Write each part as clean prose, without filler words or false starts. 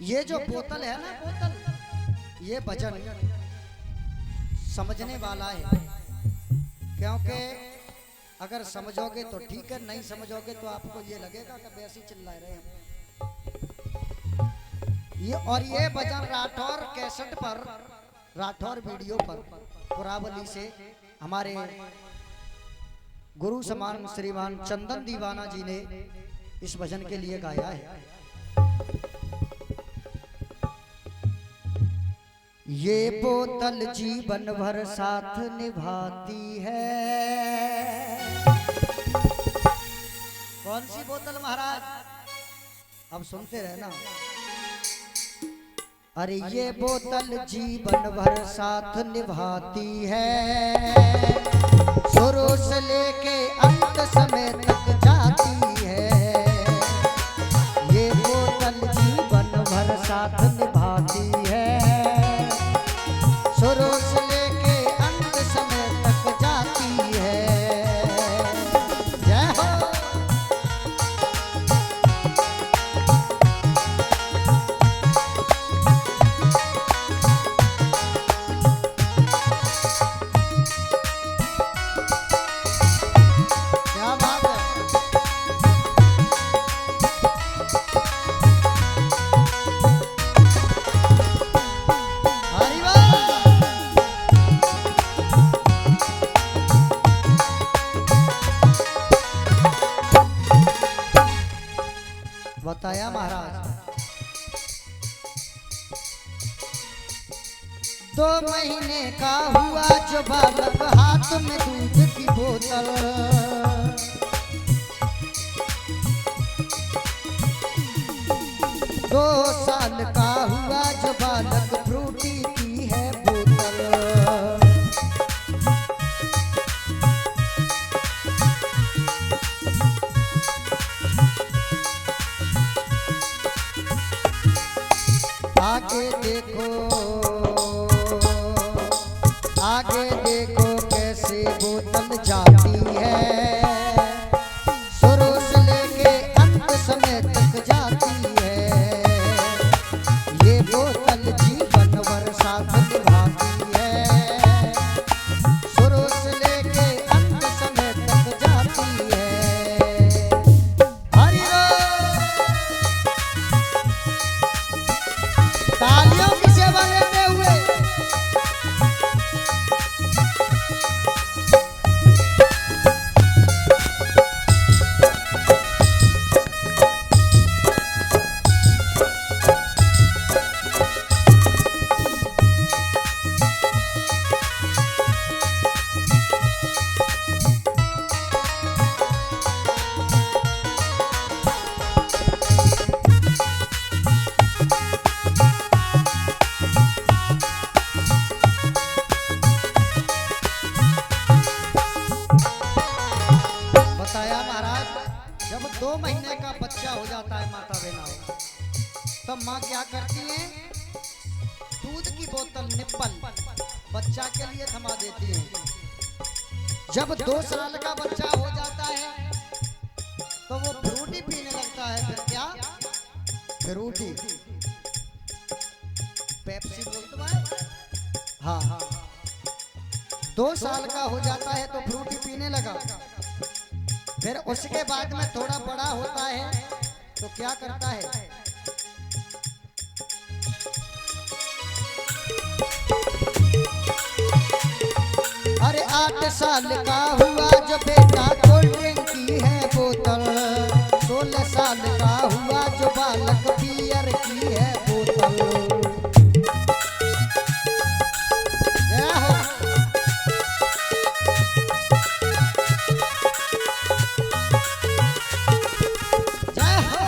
ये जो बोतल है ना, बोतल, ये भजन समझने वाला है, क्योंकि अगर समझोगे तो ठीक है, नहीं समझोगे तो आपको ये लगेगा कि वैसे चिल्ला रहे हैं ये। और ये भजन राठौर कैसेट पर, राठौर वीडियो पर पुरावली से हमारे गुरु समान श्रीमान चंदन दीवाना जी ने इस भजन के लिए गाया है। ये बोतल जीवन भर साथ निभाती है। कौन सी बोतल महाराज? अब सुनते रहना। अरे ये बोतल जीवन भर साथ निभाती है, शुरू से लेके अंत समय तक जाती है। ये बोतल जीवन भर साथ निभाती है, शुरू से लेके अंत समय तक जाती है। जय हो। क्या बात है। हरि बोल। बताया महाराज। 2 महीने का हुआ जो बालक, हाथ में दूध की बोतल। 2 साल का हुआ जो बालक, फ्रूटी की है बोतल। आगे देखो, आगे देखो कैसे बोतल जाती है, शुरू से लेके अंत समय तक जाती है। ये बोतल जीवन भर साथ निभाती है, शुरू से लेके अंत समय तक जाती है। हरि बोल। तालियों की सेवा लेते हुए बताया महाराज। जब 2 महीने का बच्चा हो जाता है माता बहना, तब माँ क्या करती है? दूध की बोतल निप्पल बच्चा के लिए थमा देती है। जब 2 साल का बच्चा हो जाता है तो वो फ्रूटी पीने लगता है। फिर क्या? फ्रूटी, पेप्सी बोलते हैं। हाँ, 2 साल का हो जाता है तो फ्रूटी पीने लगा। फिर उसके बाद में थोड़ा बड़ा होता है तो क्या करता है? अरे 8 साल का हुआ जो बेटा, कोल्ड ड्रिंक की है बोतल। 16 साल का हुआ जो बालक, बियर की है बोतल। जय हो। जय हो।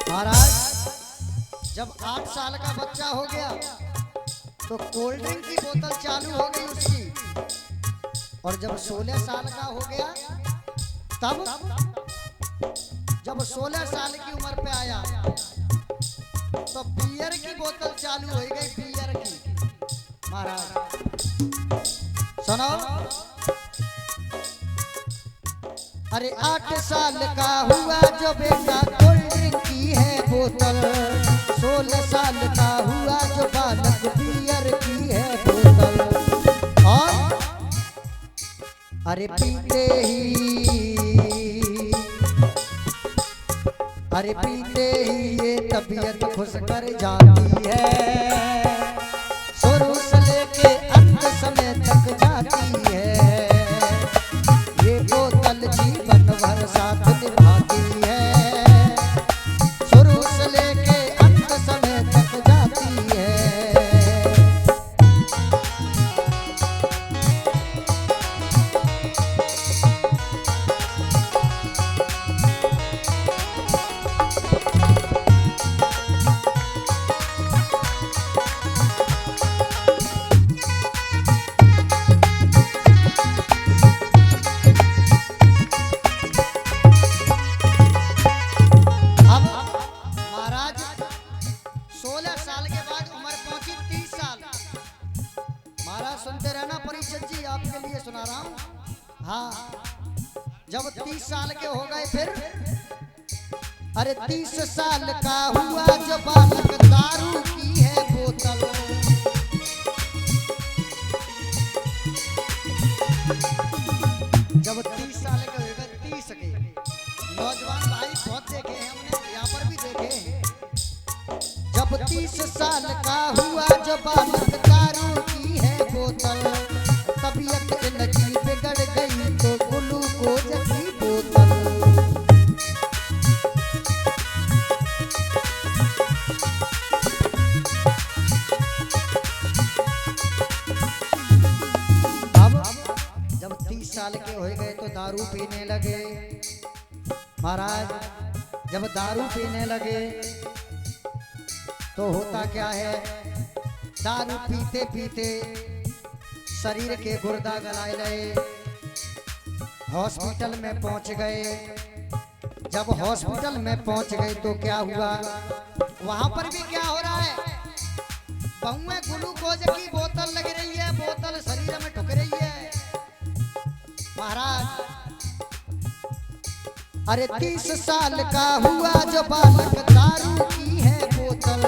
महाराज, जब 8 साल का बच्चा हो गया तो कोल्ड ड्रिंक की बोतल चालू हो गई उसकी। और जब 16 साल का हो गया, तब जब 16 साल की उम्र पे आया तो बियर की बोतल चालू हो गई, बियर की। महाराज सुनो। अरे 8 साल का हुआ जो बेटा कोल्ड ड्रिंक की है बोतल, 16 साल का हुआ जो बालक बियर की है बोतल। और अरे पीते ही ये तबीयत खुश कर जाती है, शुरू से लेके अंत समय तक जाती है, ये बोतल जीवन भर साथ निभाती है, शुरू से लेके अंत समय तक जाती है। सुनते रहना परिषद जी, आपके लिए सुना रहा हूँ। हाँ, जब 30 साल के हो गए फिर, अरे 30 साल का हुआ जो बालक दारू की है बोतल, जब 30 साल के हो गए, 30 के नौजवान भाई बहुत देखे हैं हमने, यहाँ पर भी देखे हैं। जब 30 साल का हुआ जो बालक दारू की है बोतल, तबीयत इनकी बिगड़ गई तो ग्लूकोज की बोतल। अब जब 30 साल के हो गए तो दारू पीने लगे। महाराज जब दारू पीने लगे तो होता क्या है, दारू पीते पीते शरीर के गुर्दा गलाए गए, हॉस्पिटल में पहुंच गए। जब हॉस्पिटल में पहुंच गए तो क्या हुआ, वहां पर भी क्या हो रहा है, बहु में ग्लूकोज की बोतल लग रही है, बोतल शरीर में ठुक रही है। महाराज अरे 30 साल का हुआ जो बालक दारू की है बोतल,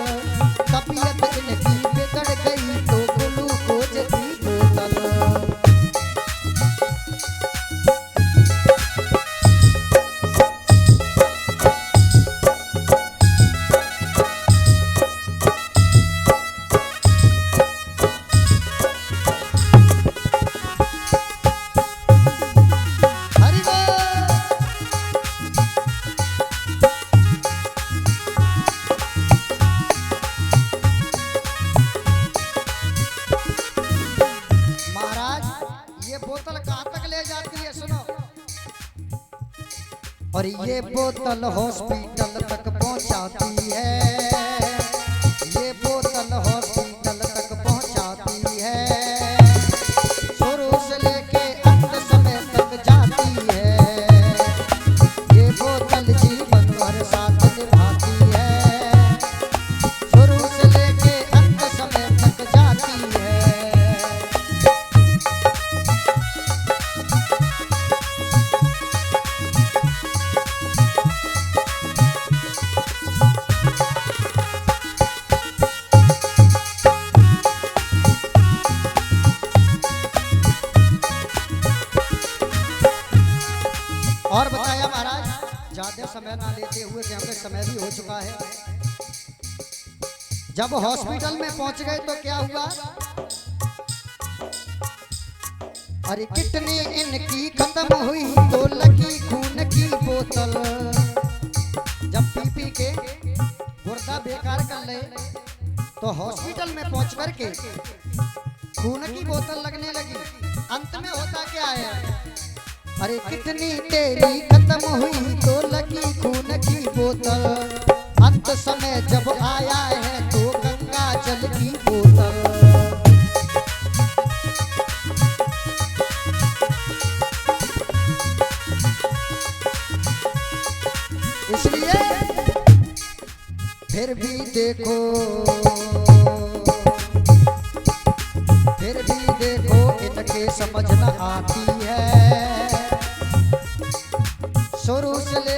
तबीयत इनकी बिगड़ गई तो ग्लूकोज की बोतल। और ये बोतल हॉस्पिटल तक पहुंचाती है, ये बोतल हॉस्पिटल तक पहुंचाती है, शुरू से लेके अंत समय तक जाती है, ये बोतल जीवन भर साथ निभाती है, शुरू से लेके अंत समय तक जाती है। और बताया महाराज, ज्यादा समय ना लेते हुए क्योंकि समय भी हो चुका है। जब हॉस्पिटल में पहुंच गए तो क्या हुआ, अरे किडनी इनकी खत्म हुई तो लगी खून की बोतल। जब पी के गुर्दा बेकार कर ले तो हॉस्पिटल में पहुंच करके खून की बोतल लगने लगी। अंत में होता क्या है, अरे किडनी तेरी खत्म हुई तो लगी खून की बोतल, अंत समय जब आया है तो गंगा जल की बोतल। इसलिए फिर भी देखो, फिर भी देखो इनके समझ न आती है, शुरू से ले